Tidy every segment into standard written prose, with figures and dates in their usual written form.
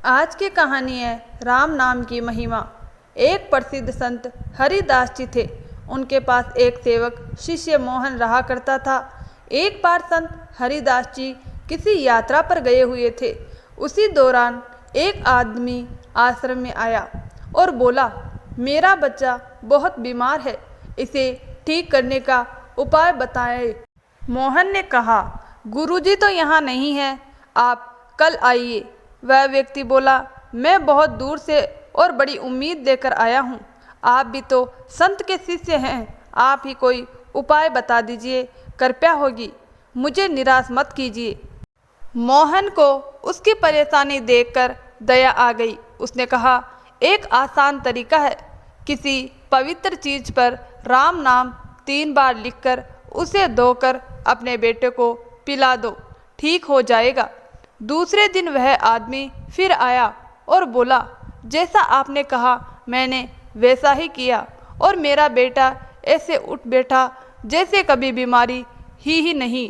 आज की कहानी है राम नाम की महिमा। एक प्रसिद्ध संत हरिदास जी थे। उनके पास एक सेवक शिष्य मोहन रहा करता था। एक बार संत हरिदास जी किसी यात्रा पर गए हुए थे। उसी दौरान एक आदमी आश्रम में आया और बोला, मेरा बच्चा बहुत बीमार है, इसे ठीक करने का उपाय बताएं। मोहन ने कहा, गुरुजी तो यहाँ नहीं है, आप कल आइए। वह व्यक्ति बोला, मैं बहुत दूर से और बड़ी उम्मीद लेकर आया हूँ। आप भी तो संत के शिष्य हैं, आप ही कोई उपाय बता दीजिए, कृपया होगी, मुझे निराश मत कीजिए। मोहन को उसकी परेशानी देखकर दया आ गई। उसने कहा, एक आसान तरीका है, किसी पवित्र चीज पर राम नाम 3 बार लिखकर उसे धोकर अपने बेटे को पिला दो, ठीक हो जाएगा। दूसरे दिन वह आदमी फिर आया और बोला, जैसा आपने कहा मैंने वैसा ही किया और मेरा बेटा ऐसे उठ बैठा जैसे कभी बीमारी ही नहीं।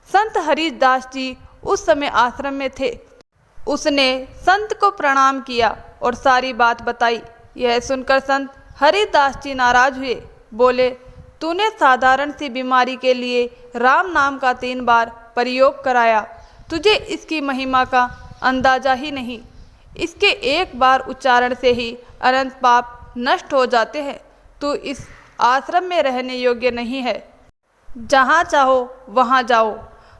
संत हरिदास जी उस समय आश्रम में थे। उसने संत को प्रणाम किया और सारी बात बताई। यह सुनकर संत हरिदास जी नाराज हुए। बोले, तूने साधारण सी बीमारी के लिए राम नाम का 3 बार प्रयोग कराया, तुझे इसकी महिमा का अंदाजा ही नहीं। इसके एक बार उच्चारण से ही अनंत पाप नष्ट हो जाते हैं। तू इस आश्रम में रहने योग्य नहीं है, जहाँ चाहो वहाँ जाओ।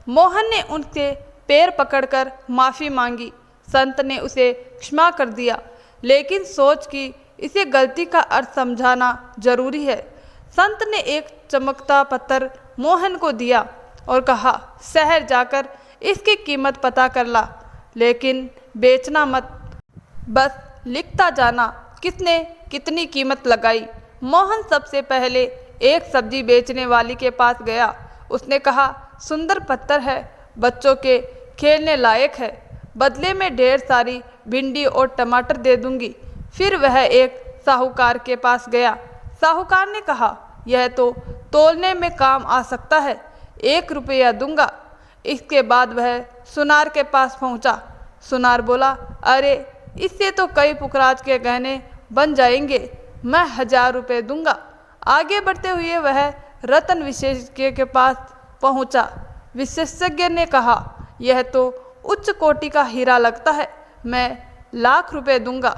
मोहन ने उनसे पैर पकड़कर माफ़ी मांगी। संत ने उसे क्षमा कर दिया, लेकिन सोच कि इसे गलती का अर्थ समझाना जरूरी है। संत ने एक चमकता पत्थर मोहन को दिया और कहा, शहर जाकर इसकी कीमत पता कर ला, लेकिन बेचना मत, बस लिखता जाना किसने कितनी कीमत लगाई। मोहन सबसे पहले एक सब्जी बेचने वाली के पास गया। उसने कहा, सुंदर पत्थर है, बच्चों के खेलने लायक है, बदले में ढेर सारी भिंडी और टमाटर दे दूंगी। फिर वह एक साहूकार के पास गया। साहूकार ने कहा, यह तो तोलने में काम आ सकता है, 1 रुपया दूंगा। इसके बाद वह सुनार के पास पहुंचा। सुनार बोला, अरे इससे तो कई पुखराज के गहने बन जाएंगे, मैं 1000 रुपये दूंगा। आगे बढ़ते हुए वह रत्न विशेषज्ञ के पास पहुंचा। विशेषज्ञ ने कहा, यह तो उच्च कोटि का हीरा लगता है, मैं 1,00,000 रुपये दूंगा।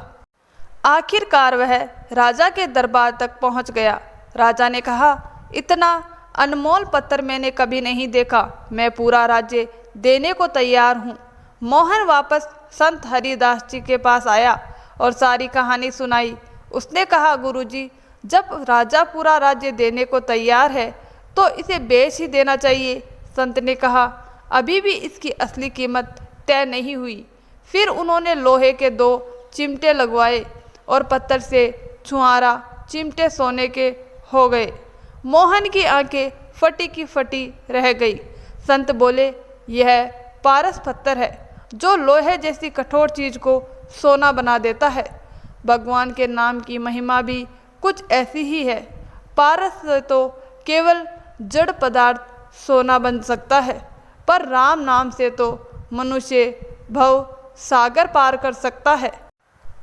आखिरकार वह राजा के दरबार तक पहुंच गया। राजा ने कहा, इतना अनमोल पत्थर मैंने कभी नहीं देखा, मैं पूरा राज्य देने को तैयार हूँ। मोहन वापस संत हरिदास जी के पास आया और सारी कहानी सुनाई। उसने कहा, गुरुजी, जब राजा पूरा राज्य देने को तैयार है तो इसे बेच ही देना चाहिए। संत ने कहा, अभी भी इसकी असली कीमत तय नहीं हुई। फिर उन्होंने लोहे के 2 चिमटे लगवाए और पत्थर से छुआरा चिमटे सोने के हो गए। मोहन की आंखें फटी की फटी रह गई। संत बोले, यह पारस पत्थर है जो लोहे जैसी कठोर चीज को सोना बना देता है। भगवान के नाम की महिमा भी कुछ ऐसी ही है। पारस से तो केवल जड़ पदार्थ सोना बन सकता है, पर राम नाम से तो मनुष्य भव सागर पार कर सकता है।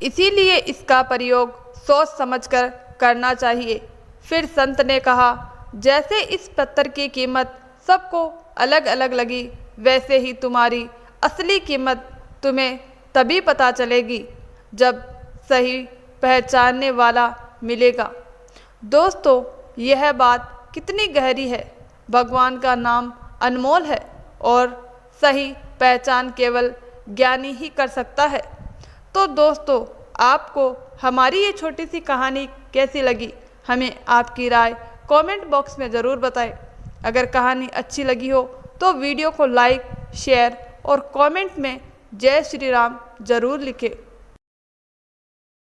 इसीलिए इसका प्रयोग सोच समझकर करना चाहिए। फिर संत ने कहा, जैसे इस पत्थर की कीमत सबको अलग अलग लगी, वैसे ही तुम्हारी असली कीमत तुम्हें तभी पता चलेगी जब सही पहचानने वाला मिलेगा। दोस्तों, यह बात कितनी गहरी है। भगवान का नाम अनमोल है और सही पहचान केवल ज्ञानी ही कर सकता है। तो दोस्तों, आपको हमारी ये छोटी सी कहानी कैसी लगी, हमें आपकी राय कमेंट बॉक्स में ज़रूर बताएं। अगर कहानी अच्छी लगी हो तो वीडियो को लाइक, शेयर और कमेंट में जय श्री राम ज़रूर लिखें।